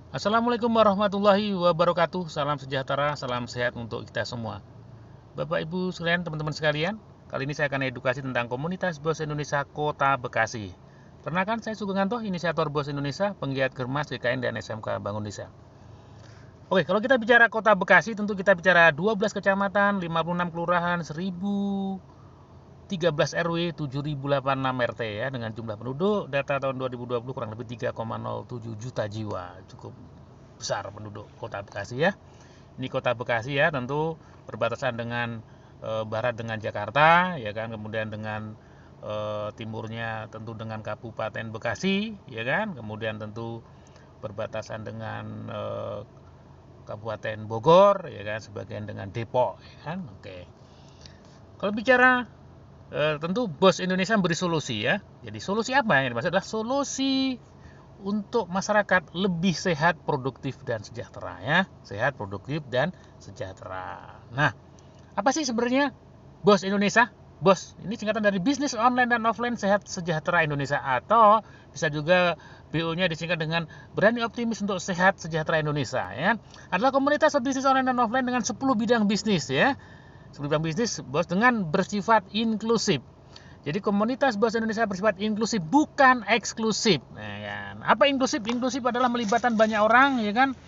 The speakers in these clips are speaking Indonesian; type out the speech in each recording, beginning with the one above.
Assalamualaikum warahmatullahi wabarakatuh. Salam sejahtera, salam sehat untuk kita semua. Bapak Ibu sekalian, teman-teman sekalian, kali ini saya akan edukasi tentang komunitas Bos Indonesia Kota Bekasi. Perkenalkan, saya Sugeng Anto, inisiator Bos Indonesia, penggiat Germas, GKN, dan SMK Bangun Desa. Oke, kalau kita bicara Kota Bekasi, tentu kita bicara 12 kecamatan, 56 kelurahan, 1013 RW, 7086 RT ya, dengan jumlah penduduk data tahun 2020 kurang lebih 3,07 juta jiwa. Cukup besar penduduk Kota Bekasi ya. Ini Kota Bekasi ya, tentu berbatasan dengan barat dengan Jakarta ya kan, kemudian dengan timurnya tentu dengan Kabupaten Bekasi ya kan, kemudian tentu berbatasan dengan Kabupaten Bogor ya kan, sebagian dengan Depok ya kan. Oke. Kalau bicara tentu Bos Indonesia beri solusi ya. Jadi solusi apa yang dimaksud adalah solusi untuk masyarakat lebih sehat, produktif dan sejahtera ya. Sehat, produktif dan sejahtera. Nah, apa sih sebenarnya Bos Indonesia? BOS ini singkatan dari bisnis online dan offline sehat sejahtera Indonesia, atau bisa juga BO-nya disingkat dengan berani optimis untuk sehat sejahtera Indonesia ya. Adalah komunitas bisnis online dan offline dengan 10 bidang bisnis ya. 10 bidang bisnis BOS dengan bersifat inklusif. Jadi komunitas Bos Indonesia bersifat inklusif, bukan eksklusif. Nah, kan. Apa inklusif? Inklusif adalah melibatkan banyak orang, ya kan?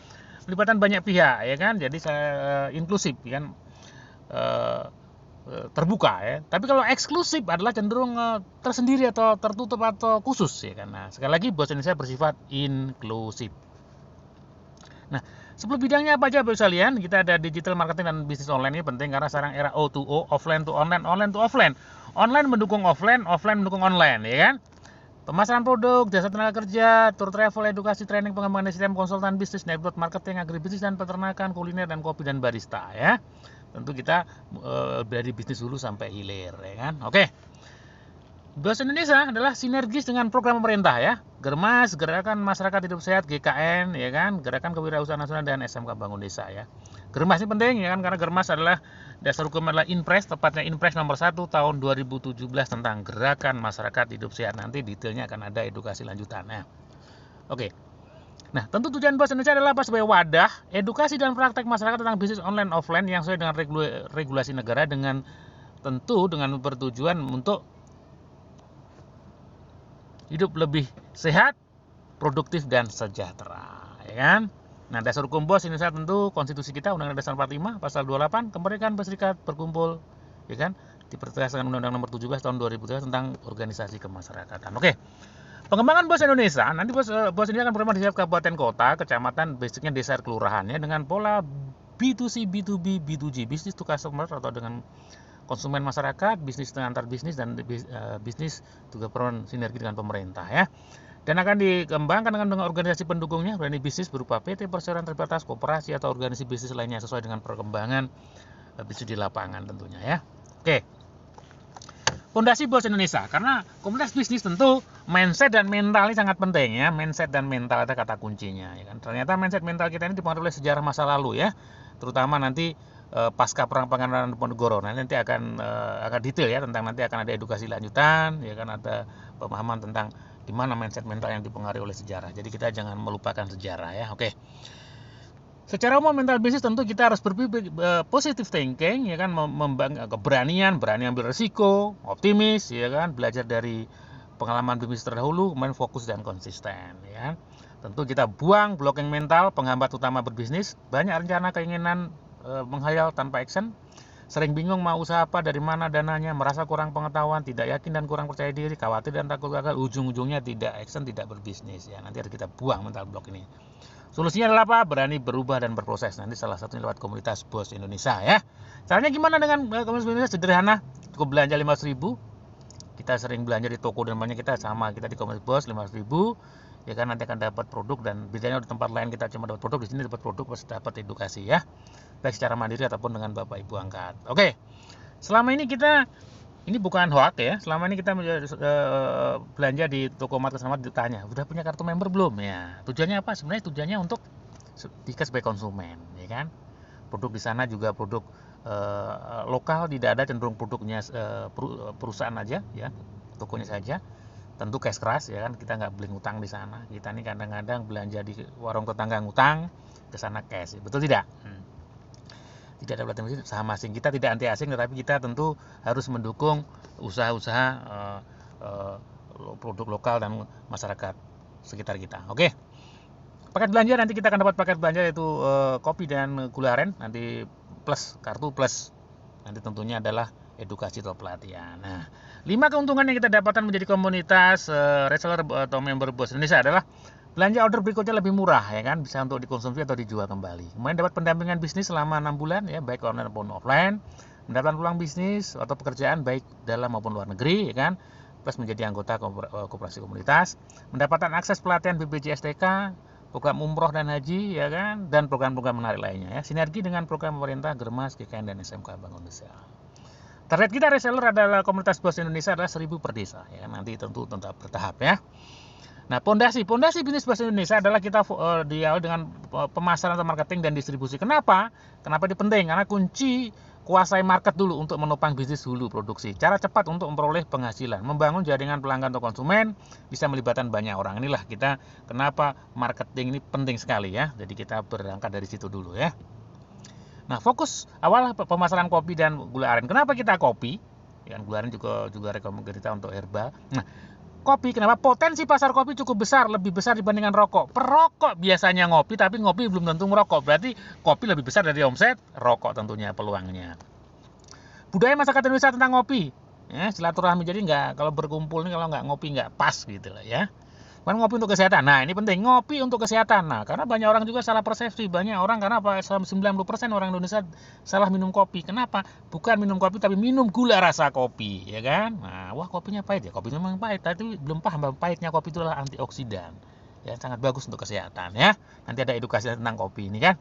Melibatkan banyak pihak, ya kan? Jadi saya inklusif, ya kan? Terbuka ya. Tapi kalau eksklusif adalah cenderung tersendiri atau tertutup atau khusus ya kan. Nah, sekali lagi Bos Indonesia bersifat inklusif. Nah, 10 bidangnya apa aja Bapak sekalian? Kita ada digital marketing dan bisnis online, ini penting karena sekarang era O2O, offline to online, online to offline. Online mendukung offline, offline mendukung online ya kan? Pemasaran produk, jasa tenaga kerja, tour travel, edukasi, training, pengembangan sistem, konsultan bisnis, network marketing, agribisnis dan peternakan, kuliner dan kopi dan barista ya. Tentu kita dari bisnis dulu sampai hilir ya kan. Oke. Bos Indonesia adalah sinergis dengan program pemerintah ya. Germas, Gerakan Masyarakat Hidup Sehat, GKN ya kan, Gerakan Kewirausahaan Nasional dan SMK Bangun Desa ya. Germas ini penting ya kan, karena Germas adalah dasar hukum adalah Inpres, tepatnya Inpres nomor 1 tahun 2017 tentang Gerakan Masyarakat Hidup Sehat. Nanti detailnya akan ada edukasi lanjutannya. Oke. Nah, tentu tujuan Bos Indonesia adalah apa? Sebagai wadah edukasi dan praktek masyarakat tentang bisnis online offline yang sesuai dengan regulasi negara, dengan tentu dengan bertujuan untuk hidup lebih sehat, produktif dan sejahtera, ya kan? Nah, dasar hukum Bos Indonesia tentu konstitusi kita Undang-Undang Dasar 45 pasal 28, kemerdekaan berserikat berkumpul, ya kan? Dipertegas dengan Undang-Undang Nomor 17 tahun 2003 tentang organisasi kemasyarakatan. Oke. Pengembangan Bos Indonesia, nanti Bos Indonesia akan berkembang di setiap kabupaten kota, kecamatan, basicnya desa kelurahannya dengan pola B2C, B2B, B2G, business to customer atau dengan konsumen masyarakat, bisnis dengan antar bisnis dan bisnis juga perlu sinergi dengan pemerintah ya. Dan akan dikembangkan dengan organisasi pendukungnya, berani bisnis berupa PT perseroan terbatas, koperasi atau organisasi bisnis lainnya sesuai dengan perkembangan bisnis di lapangan tentunya ya. Oke. Fondasi Bos Indonesia, karena komunitas bisnis tentu mindset dan mental ini sangat penting ya. Mindset dan mental ada kata kuncinya ya kan. Ternyata mindset mental kita ini dipengaruhi oleh sejarah masa lalu ya, terutama nanti pasca perang Pangeran Diponegoro. Nanti akan detail ya, tentang nanti akan ada edukasi lanjutan ya kan, ada pemahaman tentang gimana mindset mental yang dipengaruhi oleh sejarah. Jadi kita jangan melupakan sejarah ya. Oke. Secara umum mental bisnis tentu kita harus berpikir positive thinking ya kan, keberanian, berani ambil resiko, optimis ya kan, belajar dari pengalaman bisnis terdahulu, kemudian fokus dan konsisten ya kan. Tentu kita buang blocking mental, penghambat utama berbisnis, banyak rencana keinginan menghayal tanpa action, sering bingung mau usaha apa, dari mana dananya, merasa kurang pengetahuan, tidak yakin dan kurang percaya diri, khawatir dan takut gagal, ujung-ujungnya tidak action, tidak berbisnis ya. Nanti harus kita buang mental block ini. Solusinya adalah apa? Berani berubah dan berproses. Nanti salah satunya lewat komunitas Bos Indonesia ya. Caranya gimana dengan komunitas Bos Indonesia? Sederhana. Cukup belanja 5.000. Kita sering belanja di toko dan banyak kita sama. Kita di komunitas Bos 5.000. Ya kan, nanti akan dapat produk, dan bedanya di tempat lain kita cuma dapat produk, di sini dapat produk plus dapat edukasi ya. Baik secara mandiri ataupun dengan Bapak Ibu angkat. Oke. Selama ini kita bukan hoax ya. Selama ini kita belanja di toko Mart Kesamat ditanya, udah punya kartu member belum ya? Tujuannya apa? Sebenarnya tujuannya untuk kita sebagai konsumen, ya kan? Produk di sana juga produk lokal, tidak ada cenderung produknya perusahaan aja ya, tokonya saja. tentu cash keras ya kan, kita nggak beli ngutang di sana. Kita ini kadang-kadang belanja di warung tetangga ngutang, ke sana cash, betul tidak? Tidak ada pelatihan saham asing, kita tidak anti asing, tetapi kita tentu harus mendukung usaha-usaha produk lokal dan masyarakat sekitar kita. Oke. Paket belanja, nanti kita akan dapat paket belanja yaitu kopi dan gula aren, nanti plus kartu plus, nanti tentunya adalah edukasi atau pelatihan. Nah, 5 keuntungan yang kita dapatkan menjadi komunitas reseller atau member Bos Indonesia adalah belanja order berikutnya lebih murah ya kan, bisa untuk dikonsumsi atau dijual kembali. Kemudian dapat pendampingan bisnis selama 6 bulan ya, baik online maupun offline. Mendapatkan peluang bisnis atau pekerjaan baik dalam maupun luar negeri ya kan, plus menjadi anggota koperasi komunitas. Mendapatkan akses pelatihan BPJS/TK, program umroh dan haji ya kan, dan program-program menarik lainnya ya. Sinergi dengan program pemerintah, Germas, GKN dan SMK Bank Indonesia. Target kita reseller adalah komunitas Bos Indonesia adalah 1000 per desa ya. Nanti tentu tetap bertahap ya. Nah, pondasi bisnis Bos Indonesia adalah kita diawali dengan pemasaran atau marketing dan distribusi. Kenapa? Kenapa ini penting? Karena kunci kuasai market dulu untuk menopang bisnis hulu produksi. Cara cepat untuk memperoleh penghasilan, membangun jaringan pelanggan atau konsumen, bisa melibatkan banyak orang. Inilah kita kenapa marketing ini penting sekali ya. Jadi kita berangkat dari situ dulu ya. Nah, fokus awal pemasaran kopi dan gula aren. Kenapa kita kopi? Ya, gula aren juga rekomendasi kita untuk herbal. Nah, kopi, kenapa? Potensi pasar kopi cukup besar, lebih besar dibandingkan rokok. Perokok biasanya ngopi, tapi ngopi belum tentu merokok. Berarti kopi lebih besar dari omset rokok tentunya peluangnya. Budaya masyarakat Indonesia tentang ngopi, ya, silaturahmi. Jadi kalau berkumpul nih, kalau nggak ngopi nggak pas gitu lah ya. Kan ngopi untuk kesehatan. Nah, ini penting, ngopi untuk kesehatan. Nah, karena banyak orang juga salah persepsi. Banyak orang, karena apa? 90% orang Indonesia salah minum kopi. Kenapa? Bukan minum kopi, tapi minum gula rasa kopi, ya kan? Nah, wah kopinya pahit ya. Kopi memang pahit, tapi belum paham bahwa pahitnya kopi itu adalah antioksidan. Ya, sangat bagus untuk kesehatan ya. Nanti ada edukasi tentang kopi ini kan.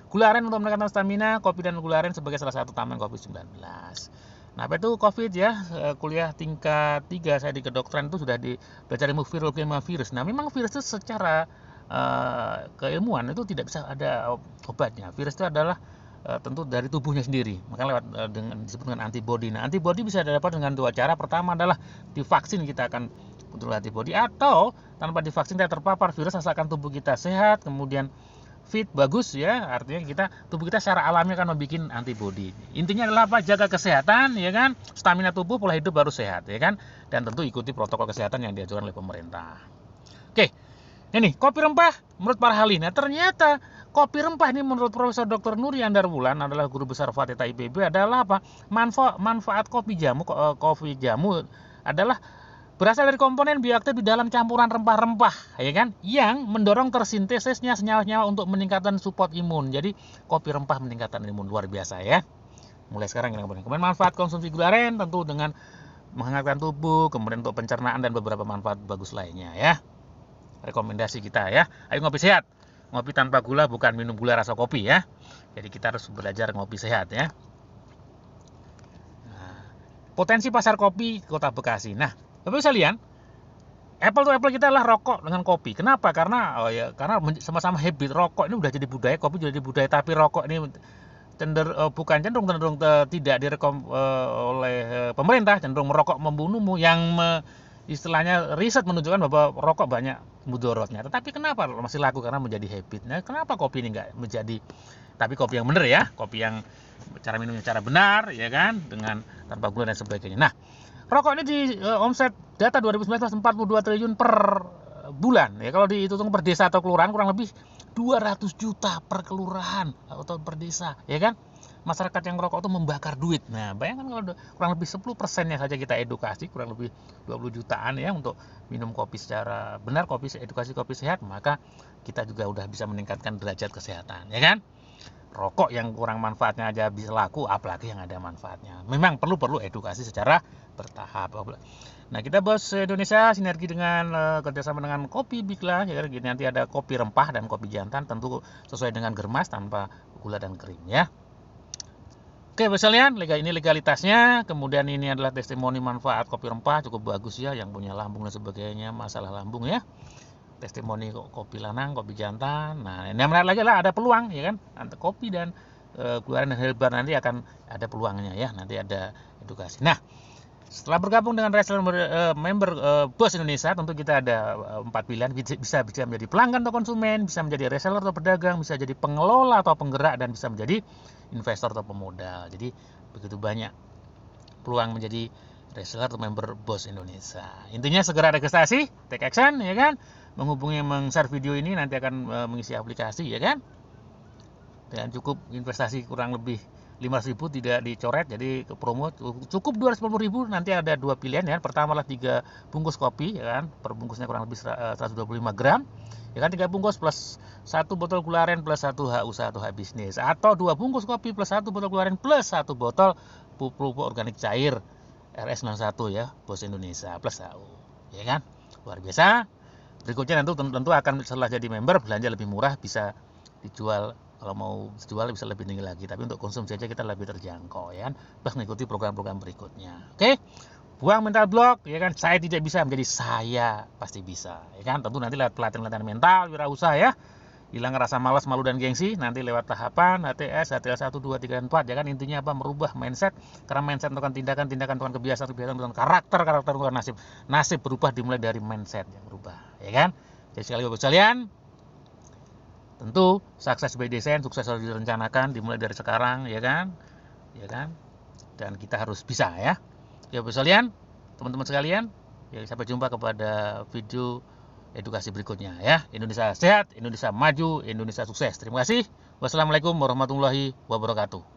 Gula aren untuk meningkatkan stamina, kopi dan gula aren sebagai salah satu tambahan COVID-19. Nah, apa itu COVID ya, kuliah tingkat 3 saya di kedokteran itu sudah belajar ilmu virologi virus. Nah, memang virus itu secara keilmuan itu tidak bisa ada obatnya. Virus itu adalah tentu dari tubuhnya sendiri, makanya lewat disebut dengan antibodi. Nah, antibodi bisa didapat dengan 2 cara. Pertama adalah divaksin, kita akan muncul antibodi, atau tanpa divaksin kita terpapar virus asalkan tubuh kita sehat, kemudian fit, bagus ya, artinya tubuh kita secara alami akan membuat antibodi. Intinya adalah apa? Jaga kesehatan ya kan, stamina tubuh, pola hidup baru sehat ya kan, dan tentu ikuti protokol kesehatan yang diajukan oleh pemerintah. Oke, ini kopi rempah menurut para ahli. Nah, ternyata kopi rempah ini menurut Profesor Dr. Nuri Andar Wulan, adalah guru besar Fateta IPB, adalah apa? Manfaat kopi jamu adalah berasal dari komponen bioaktif di dalam campuran rempah-rempah, ya kan, yang mendorong tersintesisnya senyawa-senyawa untuk meningkatkan support imun. Jadi kopi rempah meningkatkan imun, luar biasa ya. Mulai sekarang kita ngomongin. Kemudian manfaat konsumsi gula aren tentu dengan menghangatkan tubuh, kemudian untuk pencernaan dan beberapa manfaat bagus lainnya ya. Rekomendasi kita ya. Ayo ngopi sehat. Ngopi tanpa gula, bukan minum gula rasa kopi ya. Jadi kita harus belajar ngopi sehat ya. Nah, potensi pasar kopi Kota Bekasi. Nah, Bapak sekalian, apple to apple kita adalah rokok dengan kopi. Kenapa? Karena sama-sama habit. Rokok ini udah jadi budaya, kopi jadi budaya, tapi rokok ini cenderung tidak direkom oleh pemerintah, cenderung merokok membunuhmu, yang istilahnya riset menunjukkan bahwa rokok banyak mudorotnya. Tetapi kenapa masih laku? Karena menjadi habit. Nah, kenapa kopi ini enggak menjadi, tapi kopi yang benar ya, kopi yang cara minumnya cara benar ya kan, dengan tanpa gula dan sebagainya. Nah, rokok ini di omset data 2019 42 triliun per bulan. Ya, kalau dihitung per desa atau kelurahan kurang lebih 200 juta per kelurahan atau per desa, ya kan? Masyarakat yang merokok itu membakar duit. Nah, bayangkan kalau kurang lebih 10%-nya saja kita edukasi, kurang lebih 20 jutaan ya untuk minum kopi secara benar, edukasi kopi sehat, maka kita juga udah bisa meningkatkan derajat kesehatan, ya kan? Rokok yang kurang manfaatnya aja bisa laku, apalagi yang ada manfaatnya. Memang perlu edukasi secara bertahap. Nah, kita Bos Indonesia sinergi dengan kerjasama dengan Kopi Bikla ya, nanti ada kopi rempah dan kopi jantan, tentu sesuai dengan Germas tanpa gula dan krim ya. Oke, Bos sekalian, ini legalitasnya, kemudian ini adalah testimoni manfaat kopi rempah, cukup bagus ya, yang punya lambung dan sebagainya, masalah lambung ya. Testimoni kopi lanang, kopi jantan. Nah, yang menarik lagi adalah ada peluang ya kan, antara kopi dan gula aren dan herbal, nanti akan ada peluangnya ya, nanti ada edukasi. Nah, Setelah bergabung dengan reseller member BOS Indonesia, tentu kita ada 4 pilihan. Bisa menjadi pelanggan atau konsumen, bisa menjadi reseller atau pedagang, bisa jadi pengelola atau penggerak, dan bisa menjadi investor atau pemodal. Jadi begitu banyak peluang menjadi reseller atau member BOS Indonesia. Intinya segera registrasi, take action, ya kan? Menghubungi share video ini, nanti akan mengisi aplikasi, ya kan? Dan cukup investasi kurang lebih 500.000, tidak dicoret, jadi ke promo cukup 250.000. Nanti ada 2 pilihan, ya. Pertama adalah 3 bungkus kopi, ya kan, per bungkusnya kurang lebih 125 gram, ya kan, 3 bungkus plus 1 botol gula aren plus 1 hak usaha atau hak bisnis, atau 2 bungkus kopi plus 1 botol gula aren plus 1 botol pupuk organik cair RS91, ya, BOS Indonesia plus HU, ya kan, luar biasa. Berikutnya tentu akan setelah jadi member belanja lebih murah, bisa dijual. Kalau mau jual bisa lebih tinggi lagi, tapi untuk konsumsi saja kita lebih terjangkau, ya kan, plus mengikuti program-program berikutnya. Oke, buang mental block, ya kan, saya tidak bisa menjadi saya pasti bisa, ya kan. Tentu nanti lewat pelatihan mental wirausaha, ya, hilang rasa malas, malu, dan gengsi, nanti lewat tahapan HTS, HTL 1, 2, 3, dan 4, ya kan. Intinya apa? Merubah mindset, karena mindset menentukan tindakan, tindakan menentukan kebiasaan, kebiasaan menentukan karakter, karakter menentukan nasib, nasib berubah dimulai dari mindset yang berubah, ya kan. Jadi sekali lagi sekalian, tentu sukses by design, sukses harus direncanakan, dimulai dari sekarang, ya kan, ya kan, dan kita harus bisa, ya. Ya, Bapak sekalian, teman-teman sekalian, ya, sampai jumpa kepada video edukasi berikutnya, ya. Indonesia sehat, Indonesia maju, Indonesia sukses. Terima kasih. Wassalamualaikum warahmatullahi wabarakatuh.